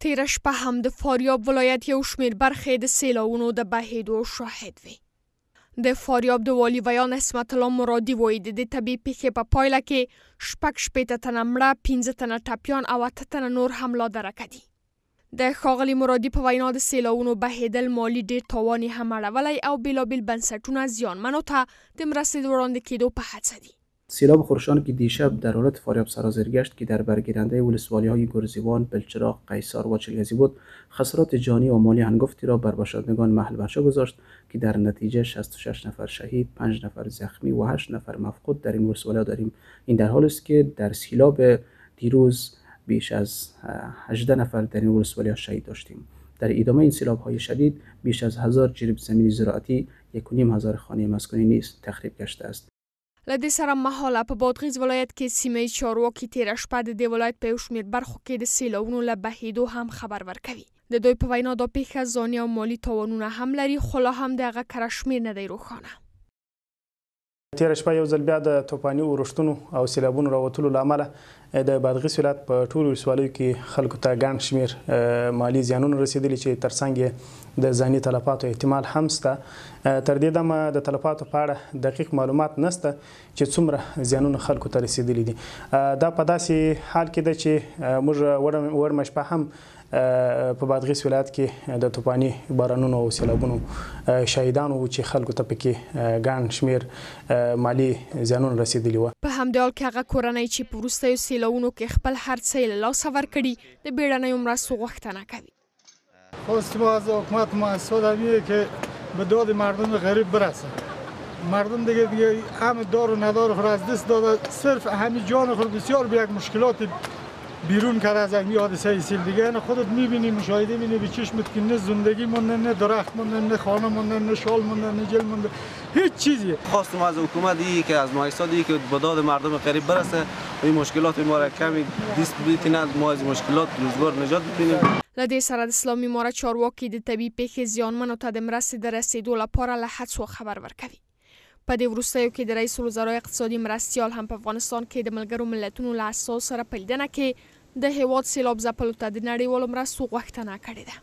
تیره شپه هم د فاریاب ولایت یو شمیر برخې د سیلاوونو د بهیدو شاهد وي. د فاریاب د والي ویان عصمت الله مرادي وایي د دې طبیعي پیښې په پایله کې 6 تنه مړه، 15 تنه ټپیان او 8 تنه نور هم لا درکه دي. د ښاغلي مرادي په وینا د سیلاوونو بهیدل مالی ډیر تاوان یې هم اړولی او بیلابیل بنسټونه زیانمنو ته د مرستې د وړاندې کېدو په هڅه دي. سیلاب خرشان که دیشب در حالت فاریاب سرازیر گشت که در برگیرنده ولسوالی‌های گرزیوان، بلچراغ، قیصار و چلگزی بود، خسارات جانی و مالی هنگفتی را بر باشندگان محل بنشا گذاشت که در نتیجه 66 نفر شهید، 5 نفر زخمی و 8 نفر مفقود در این ولسوالی‌ها داریم. این در حالی است که در سیلاب دیروز بیش از 18 نفر در این ولسوالی‌ها شهید داشتیم. در ادامه این سیلاب‌های شدید بیش از 1000 جریب زمین زراعتی، 1500 خانه مسکونی نیز تخریب گشته است. لدې سره مهاله په بادغیس ولایت کې سیمه چارواکي تیره شپه د دې ولایت په یو شمیر برخو کې د سیلاوونو له بهیدو هم خبر ورکوي. د دوی په وینا دا پیښه ځاني او مالي تاوانونه هم لري، خو لا هم د هغه کره شمیر نه دی روښانه. تیره شپه یو ځل بیا د توپاني اورښتونو او سیلابونو راوتلو له امله د بادغیس ولایت په ټولو ولسوالیو کې خلکو ته ګڼ شمیر مالي زیانونه رسېدلي چې ترڅنګ یې د ځاني تلفاتو احتمال هم شته. تر دې دمه د تلفاتو په اړه دقیق معلومات نشته چې څومره زیانونه خلکو ته رسېدلي دي. دا په داسې حال کې ده چې موږ وړمه شپه هم په بادغیس ولایت کې د توپاني بارانونو او سیلابونو شهیدان وو چې خلکو ته پکې ګڼ شمیر مالي زیانونه رسېدلي وو. په همدې حال کې هغه کورنۍ چې په وروستیو سیلاوونو کې خپل هر څه یې له لاسه ورکړي د بیړنیو مرستو غوښتنه کوي. خواست ما از حکومت مؤسسات همیه که به داد مردم غریب برسه. مردم دیگه همه دار و ندار خود از دست داده، صرف همین جان خود بسیار به یک مشکلات بیرون کرده از این حادثه سیل دیگه. یعنی خودت میبینی، مشاهده میبینی به چشمت که نه زندگی مونده، نه درخت مونده، نه خانه مونده، نه شال مونده، نه جل مونده، هیچ چیزی. خواستم از حکومت که از مؤسساتی که به داد مردم غریب برسه و این مشکلات ما را کمی دست بتونه ما از مشکلات روزگار نجات بدیم. لدې سره د اسلامي امارت چارواکي د طبیعي پیښې زیانمنو ته د مرستې د رسیدو لپاره له هڅو خبر ورکوي. په دې وروستیو کې د رئیس الوزرا اقتصادي مرستیال هم په افغانستان کې د ملګرو ملتونو له اساس سره په لیدنه کې د هیواد سیلاب ځپلو ته د نړیوالو مرستو غوښتنه کړې ده.